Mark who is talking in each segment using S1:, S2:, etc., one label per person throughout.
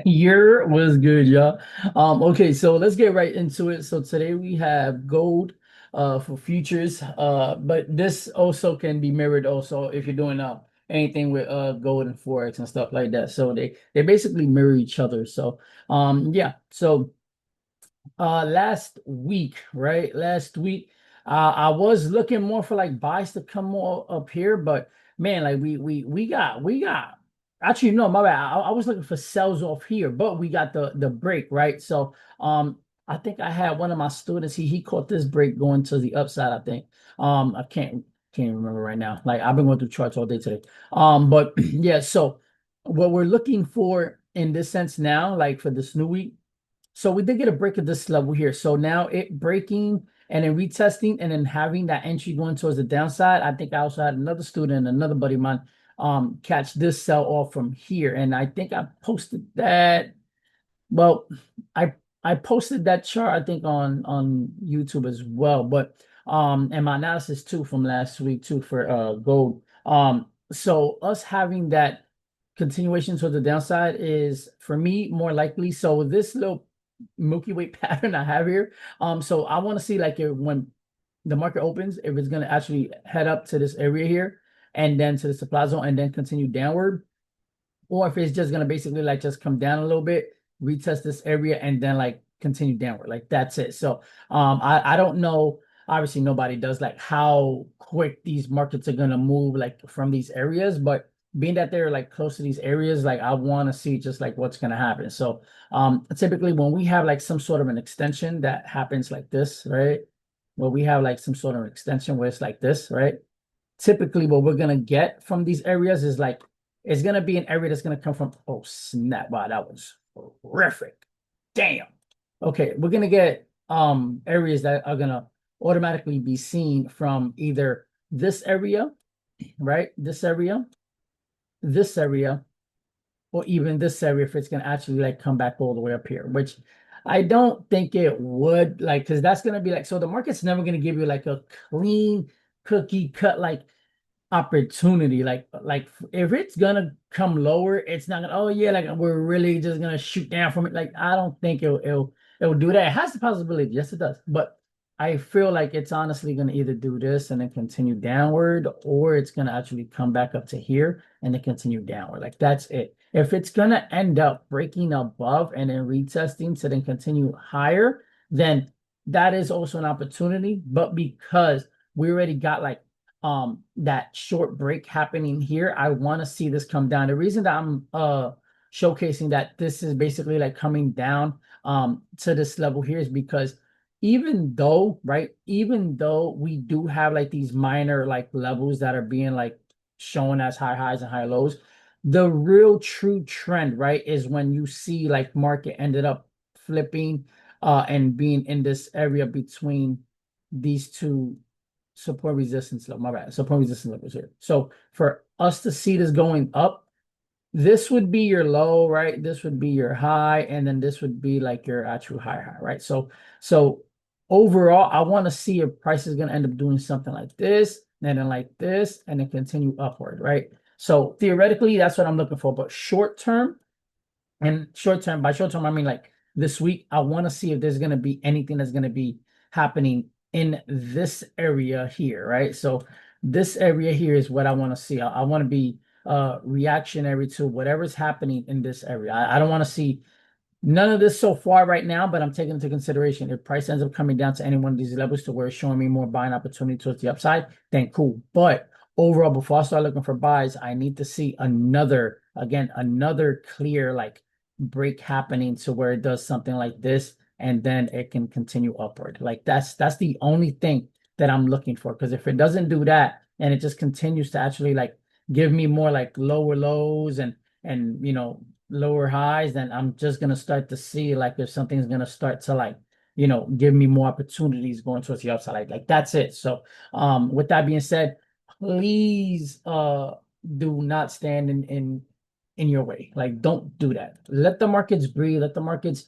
S1: Year was good, y'all. Okay, so let's get right into it. So today we have gold for futures. But this also can be mirrored also if you're doing anything with gold and Forex and stuff like that. So they basically mirror each other. So yeah. So last week, right? Last week, I was looking more for like buys to come more up here, but man, like we got actually no, my bad. I was looking for sells off here, but we got the break, right? So I think I had one of my students, he caught this break going to the upside, I think. I can't remember right now. Like I've been going through charts all day today. But yeah, so what we're looking for in this sense now, like for this new week. So we did get a break at this level here. So now it breaking and then retesting and then having that entry going towards the downside. I think I also had another student, another buddy of mine, catch this sell off from here. And I think I posted that. Well, I I posted that chart, I think, on YouTube as well. But and my analysis too from last week too for gold. So us having that continuation to the downside is for me more likely. So this little Milky Way pattern I have here. So I want to see like when the market opens, if it's gonna actually head up to this area here and then to the supply zone and then continue downward, or if it's just gonna basically like just come down a little bit, retest this area, and then like continue downward. Like that's it. So I don't know. Obviously, nobody does like how quick these markets are gonna move like from these areas, but being that they're like close to these areas, like I want to see just like what's gonna happen. So typically when we have like some sort of an extension that happens like this, right? Where we have like some sort of extension where it's like this, right? Typically what we're gonna get from these areas is like it's gonna be an area that's gonna come from, oh snap, wow, that was horrific. Damn. Okay, we're gonna get areas that are gonna automatically be seen from either this area, right? This area, or even this area if it's gonna actually like come back all the way up here, which I don't think it would, like, because that's gonna be like, so the market's never gonna give you like a clean cookie cut like opportunity. Like if it's gonna come lower, it's not gonna, oh yeah, like we're really just gonna shoot down from it. Like I don't think it'll do that. It has the possibility, yes, it does. But I feel like it's honestly gonna either do this and then continue downward, or it's gonna actually come back up to here and then continue downward. Like that's it. If it's gonna end up breaking above and then retesting to then continue higher, then that is also an opportunity. But because we already got like that short break happening here, I want to see this come down. The reason that I'm showcasing that this is basically like coming down to this level here is because even though, right, even though we do have like these minor like levels that are being like shown as high highs and high lows, the real true trend, right, is when you see like market ended up flipping and being in this area between these two support resistance level. My bad. Support resistance levels here. So for us to see this going up, this would be your low, right? This would be your high, and then this would be like your actual high, right? So overall, I want to see if price is going to end up doing something like this, and then like this, and then continue upward, right? So theoretically, that's what I'm looking for. But short term, and short term, by short term, I mean like this week, I want to see if there's going to be anything that's going to be happening in this area here, right? So this area here is what I want to see. I want to be reactionary to whatever's happening in this area. I don't want to see none of this so far right now, but I'm taking into consideration if price ends up coming down to any one of these levels to where it's showing me more buying opportunity towards the upside, then cool. But overall, before I start looking for buys, I need to see another clear like break happening to where it does something like this, and then it can continue upward. Like that's the only thing that I'm looking for. Because if it doesn't do that and it just continues to actually like give me more like lower lows and lower highs, then I'm just gonna start to see like if something's gonna start to like, give me more opportunities going towards the upside. Like that's it. So with that being said, please do not stand in your way. Like don't do that. Let the markets breathe, let the markets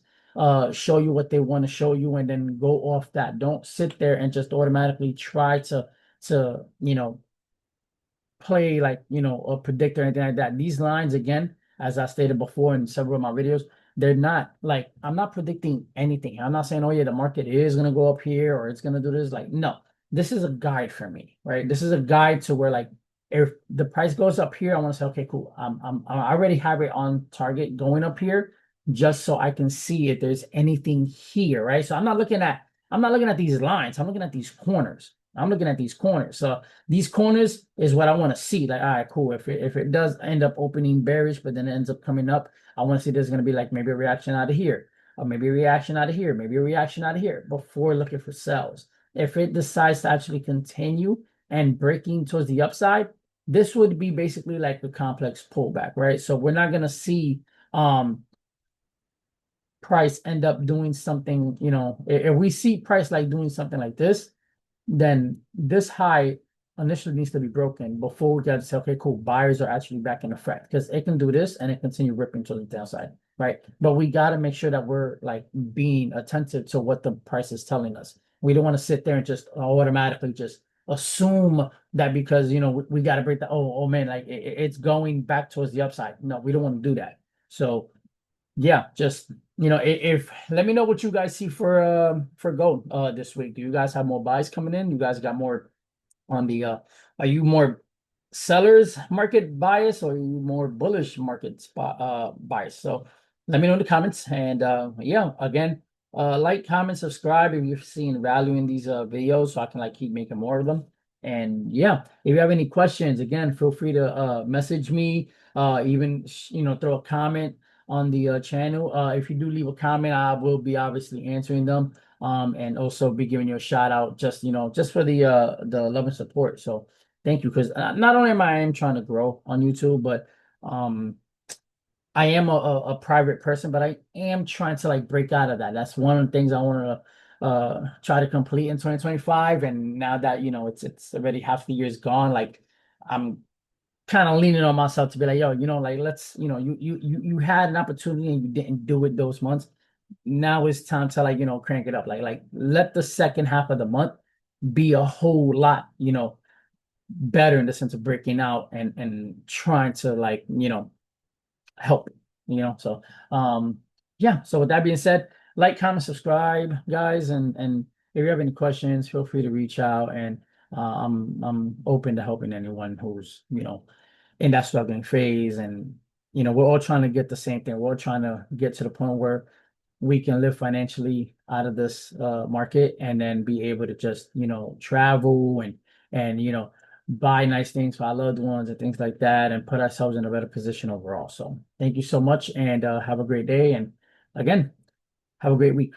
S1: show you what they want to show you and then go off that. Don't sit there and just automatically try to play like a predictor or anything like that. These lines again, as I stated before in several of my videos, they're not like, I'm not predicting anything. I'm not saying, oh yeah, the market is gonna go up here or it's gonna do this. Like, no, this is a guide for me, right? This is a guide to where like if the price goes up here, I want to say, okay, cool. I already have it on target going up here, just so I can see if there's anything here, right? So I'm not looking at these lines. I'm looking at these corners. I'm looking at these corners. So these corners is what I want to see. Like, all right, cool. If it does end up opening bearish, but then it ends up coming up, I want to see there's going to be like maybe a reaction out of here, or maybe a reaction out of here, maybe a reaction out of here before looking for sells. If it decides to actually continue and breaking towards the upside, this would be basically like the complex pullback, right? So we're not going to see price end up doing something, if we see price like doing something like this, then this high initially needs to be broken before we get to say, okay, cool, buyers are actually back in effect, because it can do this and it continue ripping to the downside, right? But we got to make sure that we're like being attentive to what the price is telling us. We don't want to sit there and just automatically just assume that because we got to break the oh man, like it's going back towards the upside. No, we don't want to do that. So yeah, just if let me know what you guys see for gold this week. Do you guys have more buys coming in? You guys got more on the are you more sellers market bias, or are you more bullish market spot bias? So let me know in the comments. And yeah, again, like, comment, subscribe if you're seeing value in these videos, so I can like keep making more of them. And yeah, if you have any questions, again, feel free to message me, even throw a comment on the channel. If you do leave a comment, I will be obviously answering them, and also be giving you a shout out, just just for the love and support. So thank you, because not only am I trying to grow on YouTube, but I am a private person, but I am trying to like break out of that. That's one of the things I want to try to complete in 2025. And now that it's already half the year's gone, like I'm kind of leaning on myself to be like, yo, like let's, you had an opportunity and you didn't do it those months. Now it's time to like, crank it up. Like let the second half of the month be a whole lot, better in the sense of breaking out and trying to like, help, so yeah. So with that being said, like, comment, subscribe, guys, and if you have any questions, feel free to reach out. And I'm open to helping anyone who's in that struggling phase. And we're all trying to get the same thing. We're all trying to get to the point where we can live financially out of this market, and then be able to just travel and buy nice things for our loved ones and things like that, and put ourselves in a better position overall. So thank you so much, and have a great day. And again, have a great week.